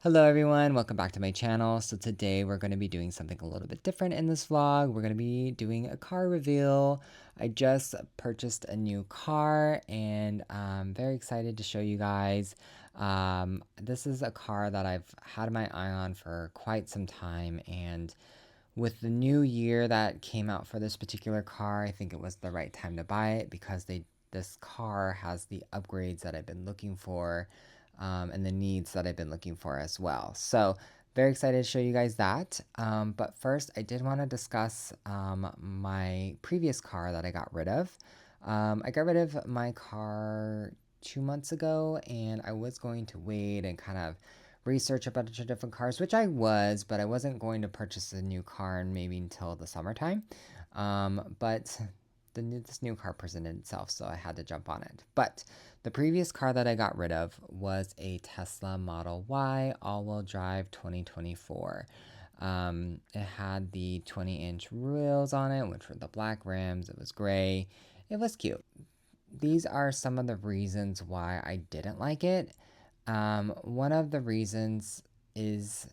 Hello everyone, welcome back to my channel. So today we're going to be doing something a little bit different in this vlog. We're going to be doing a car reveal. I just purchased a new car and I'm very excited to show you guys. This is a car that I've had my eye on for quite some time, and with the new year that came out for this particular car, I think it was the right time to buy it because this car has the upgrades that I've been looking for, and the needs that I've been looking for as well. So very excited to show you guys that. But first, I did want to discuss my previous car that I got rid of. I got rid of my car 2 months ago, and I was going to wait and kind of research a bunch of different cars, which I was, but I wasn't going to purchase a new car maybe until the summertime. But this new car presented itself, so I had to jump on it. But the previous car that I got rid of was a Tesla Model Y all-wheel drive 2024. It had the 20-inch wheels on it, which were the black rims. It was gray. It was cute. These are some of the reasons why I didn't like it. One of the reasons is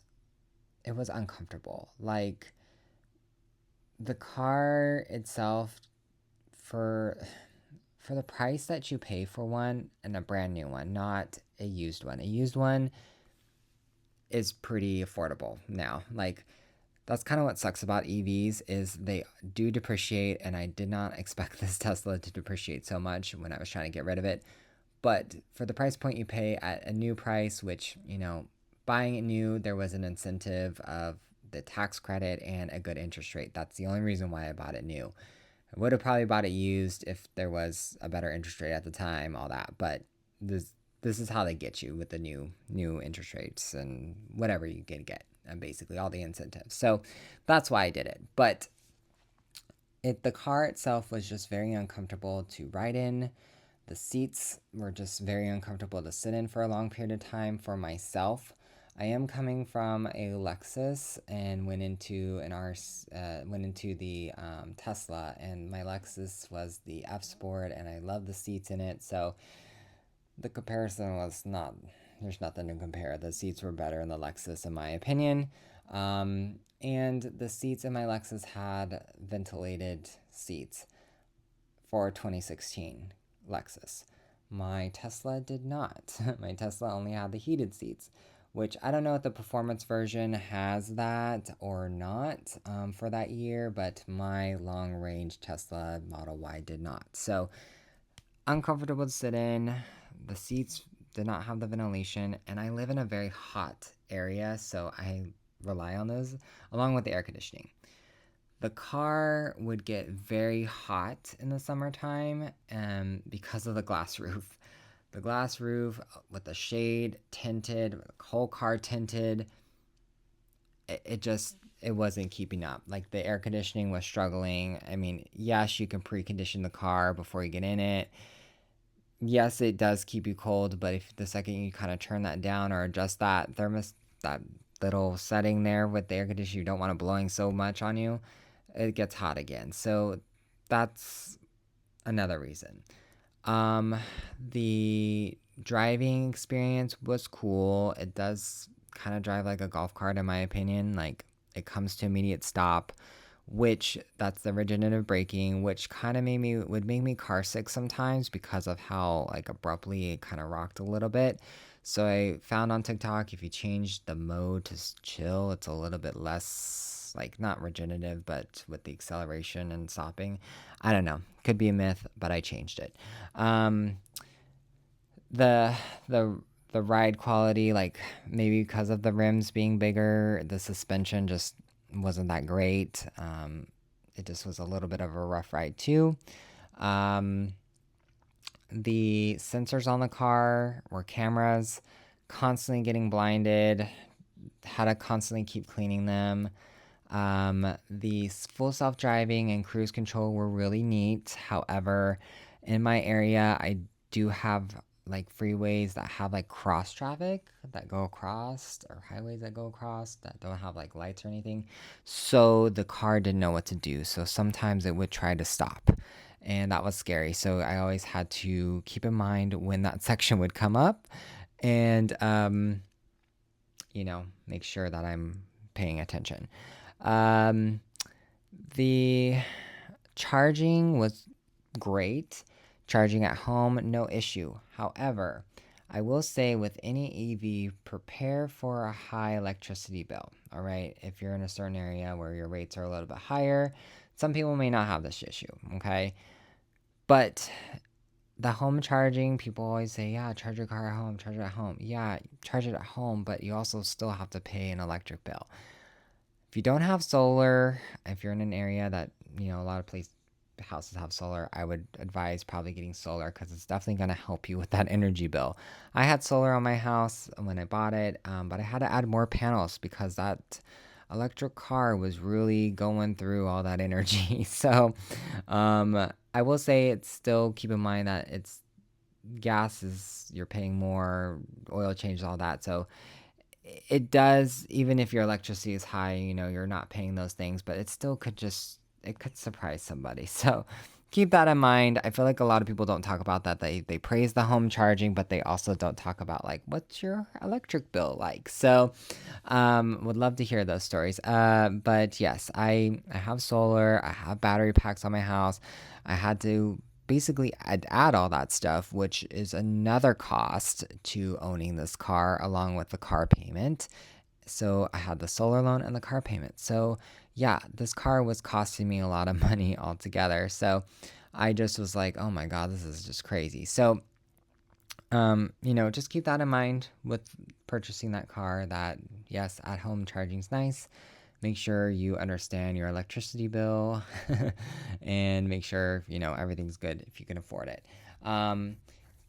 it was uncomfortable. Like, the car itself, for the price that you pay for one, and a brand new one, not a used one. A used one is pretty affordable now. Like, that's kind of what sucks about EVs is they do depreciate, and I did not expect this Tesla to depreciate so much when I was trying to get rid of it. But for the price point you pay at a new price, which, buying it new, there was an incentive of the tax credit and a good interest rate. That's the only reason why I bought it new. I would have probably bought it used if there was a better interest rate at the time, all that. But this is how they get you with the new interest rates and whatever you can get, and basically all the incentives. So that's why I did it. But the car itself was just very uncomfortable to ride in. The seats were just very uncomfortable to sit in for a long period of time for myself. I am coming from a Lexus and went into the Tesla, and my Lexus was the F Sport, and I love the seats in it. So the comparison was not. There's nothing to compare. The seats were better in the Lexus, in my opinion. And the seats in my Lexus had ventilated seats for 2016 Lexus. My Tesla did not. My Tesla only had the heated seats, which I don't know if the performance version has that or not for that year, but my long range Tesla Model Y did not. So uncomfortable to sit in. The seats did not have the ventilation, and I live in a very hot area, so I rely on those along with the air conditioning. The car would get very hot in the summertime because of the glass roof. The glass roof with the shade tinted, whole car tinted, it wasn't keeping up. Like, the air conditioning was struggling. I mean, yes, you can precondition the car before you get in it. Yes, it does keep you cold, but if the second you kind of turn that down or adjust that little setting there with the air conditioner, you don't want it blowing so much on you, it gets hot again. So that's another reason. The driving experience was cool. It does kind of drive like a golf cart, in my opinion. Like, it comes to immediate stop, which that's the regenerative braking, which kind of would make me car sick sometimes because of how like abruptly it kind of rocked a little bit. So I found on TikTok, if you change the mode to chill, it's a little bit less, like, not regenerative, but with the acceleration and stopping. I don't know. Could be a myth, but I changed it. Um, the the ride quality, like, maybe because of the rims being bigger, the suspension just wasn't that great. It just was a little bit of a rough ride too. Um, the sensors on the car were cameras, constantly getting blinded, had to constantly keep cleaning them. The full self-driving and cruise control were really neat. However, in my area, I do have like freeways that have like cross traffic that go across, or highways that go across that don't have like lights or anything. So the car didn't know what to do. So sometimes it would try to stop, and that was scary. So I always had to keep in mind when that section would come up, and make sure that I'm paying attention. Um, the charging was great. Charging at home, no issue. However, I will say with any EV, prepare for a high electricity bill. All right. If you're in a certain area where your rates are a little bit higher, some people may not have this issue. Okay. But the home charging, people always say, yeah, charge your car at home, charge it at home. Yeah, charge it at home, but you also still have to pay an electric bill. If you don't have solar, if you're in an area that, a lot of houses have solar, I would advise probably getting solar because it's definitely going to help you with that energy bill. I had solar on my house when I bought it, but I had to add more panels because that electric car was really going through all that energy. So, I will say it's still keep in mind that it's gas is you're paying more, oil changes, all that. So it does, even if your electricity is high, you're not paying those things, but it could surprise somebody. So keep that in mind. I feel like a lot of people don't talk about that. They praise the home charging, but they also don't talk about like what's your electric bill like. So would love to hear those stories. But yes, I have solar, I have battery packs on my house. I had to basically add all that stuff, which is another cost to owning this car along with the car payment. So I had the solar loan and the car payment. So yeah, this car was costing me a lot of money altogether. So I just was like, oh my God, this is just crazy. So, just keep that in mind with purchasing that car that yes, at home charging is nice. Make sure you understand your electricity bill and make sure, everything's good if you can afford it. Um,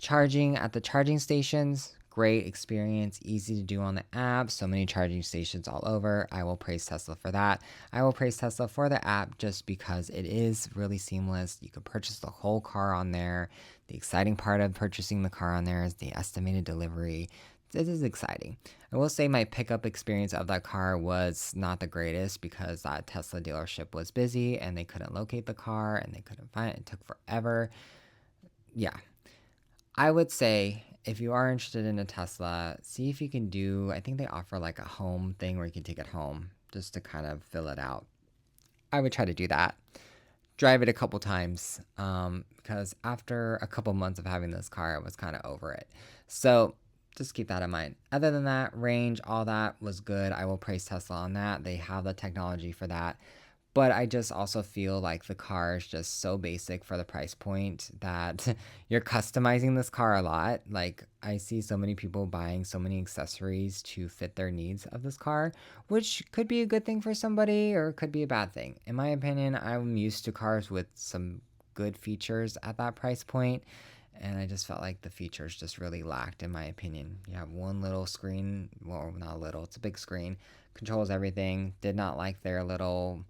Charging at the charging stations, great experience, easy to do on the app. So many charging stations all over. I will praise Tesla for that. I will praise Tesla for the app just because it is really seamless. You can purchase the whole car on there. The exciting part of purchasing the car on there is the estimated delivery. This is exciting. I will say my pickup experience of that car was not the greatest because that Tesla dealership was busy and they couldn't locate the car and they couldn't find it. It took forever. Yeah, I would say if you are interested in a Tesla, see if you can do, I think they offer like a home thing where you can take it home just to kind of fill it out. I would try to do that. Drive it a couple times because after a couple months of having this car, I was kind of over it. So just keep that in mind. Other than that, range, all that was good. I will praise Tesla on that. They have the technology for that. But I just also feel like the car is just so basic for the price point that you're customizing this car a lot. Like, I see so many people buying so many accessories to fit their needs of this car, which could be a good thing for somebody or it could be a bad thing. In my opinion, I'm used to cars with some good features at that price point, and I just felt like the features just really lacked, in my opinion. You have one little screen, well, not little, it's a big screen, controls everything. Did not like their little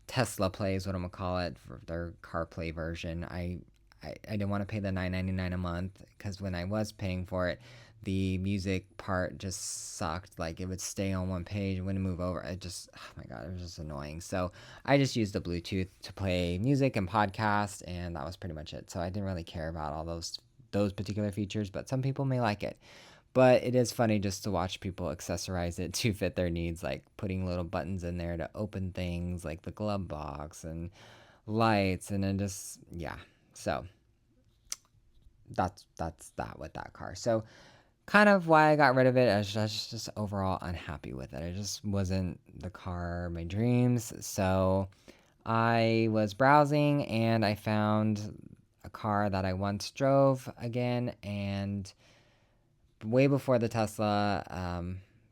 Tesla Play is what I'm gonna call it for their CarPlay version. I didn't want to pay the $9.99 a month because when I was paying for it, the music part just sucked. Like it would stay on one page, it wouldn't move over. It just, oh my God, it was just annoying. So I just used the Bluetooth to play music and podcast, and that was pretty much it. So I didn't really care about all those particular features, but some people may like it. But it is funny just to watch people accessorize it to fit their needs, like putting little buttons in there to open things like the glove box and lights, and then just yeah. So that's that with that car. So kind of why I got rid of it. I was just overall unhappy with it. It just wasn't the car of my dreams. So I was browsing and I found a car that I once drove again, and way before the Tesla,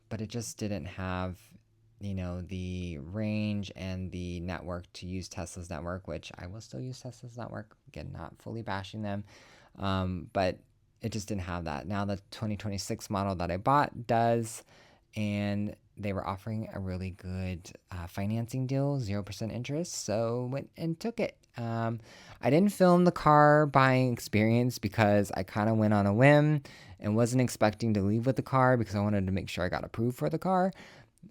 but it just didn't have, the range and the network to use Tesla's network, which I will still use Tesla's network. Again, not fully bashing them, but it just didn't have that. Now the 2026 model that I bought does, and they were offering a really good financing deal, 0% interest. So went and took it. I didn't film the car buying experience because I kind of went on a whim and wasn't expecting to leave with the car because I wanted to make sure I got approved for the car.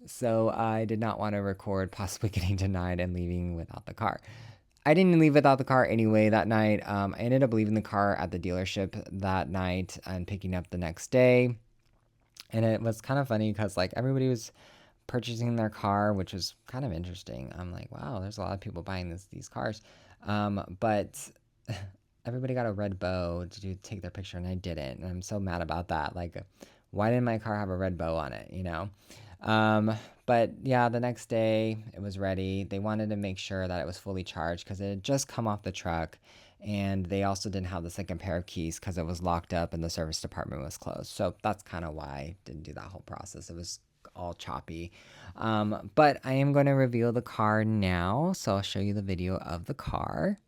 So I did not want to record possibly getting denied and leaving without the car. I didn't leave without the car anyway that night. I ended up leaving the car at the dealership that night and picking up the next day. And it was kind of funny because like everybody was purchasing their car, which was kind of interesting. I'm like, wow, there's a lot of people buying these cars. But everybody got a red bow to take their picture, and I didn't. And I'm so mad about that. Like, why didn't my car have a red bow on it? Um, but yeah, the next day it was ready. They wanted to make sure that it was fully charged because it had just come off the truck. And they also didn't have the second pair of keys because it was locked up and the service department was closed. So that's kind of why I didn't do that whole process. It was all choppy. But I am going to reveal the car now. So I'll show you the video of the car.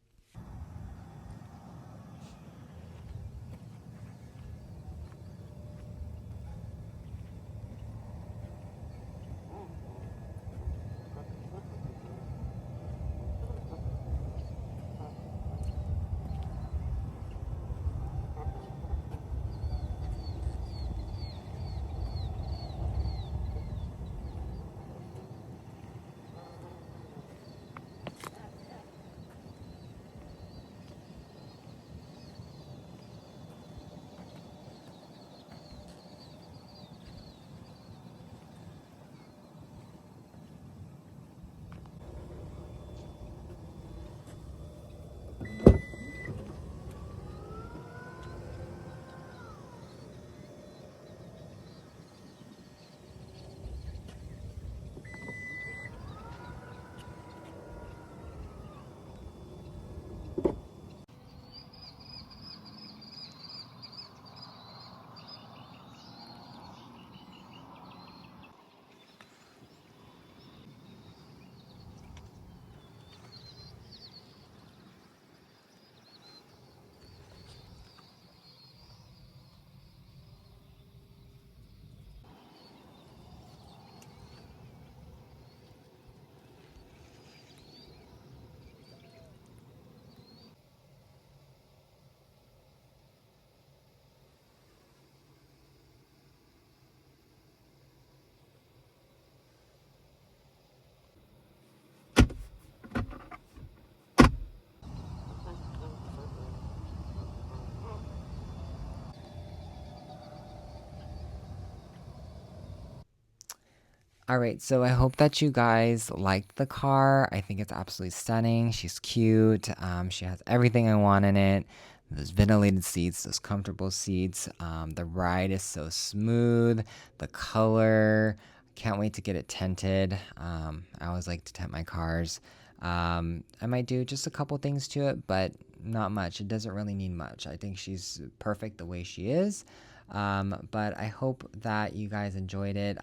All right, so I hope that you guys liked the car. I think it's absolutely stunning. She's cute. She has everything I want in it. Those ventilated seats, those comfortable seats. The ride is so smooth. The color. Can't wait to get it tinted. I always like to tint my cars. I might do just a couple things to it, but not much. It doesn't really need much. I think she's perfect the way she is. But I hope that you guys enjoyed it.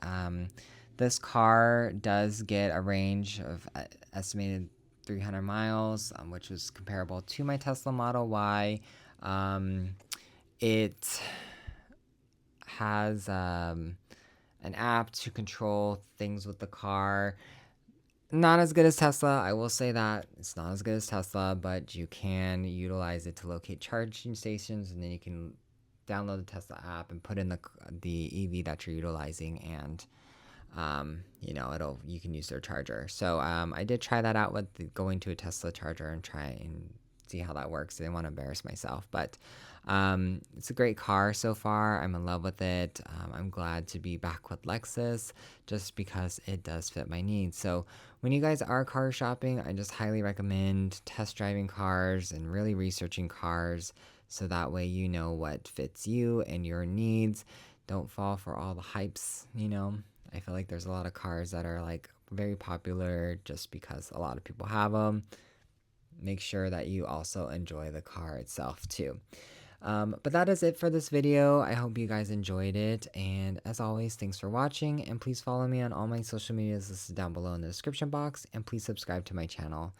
This car does get a range of estimated 300 miles, which was comparable to my Tesla Model Y. Um, it has an app to control things with the car. Not as good as Tesla, I will say that. It's not as good as Tesla, but you can utilize it to locate charging stations, and then you can download the Tesla app and put in the EV that you're utilizing, and you can use their charger. So I did try that out with going to a Tesla charger and try and see how that works. I didn't want to embarrass myself, but it's a great car so far. I'm in love with it. I'm glad to be back with Lexus just because it does fit my needs. So when you guys are car shopping, I just highly recommend test driving cars and really researching cars so that way you know what fits you and your needs. Don't fall for all the hypes. I feel like there's a lot of cars that are like very popular just because a lot of people have them. Make sure that you also enjoy the car itself too. But that is it for this video. I hope you guys enjoyed it. And as always, thanks for watching. And please follow me on all my social medias listed down below in the description box. And please subscribe to my channel.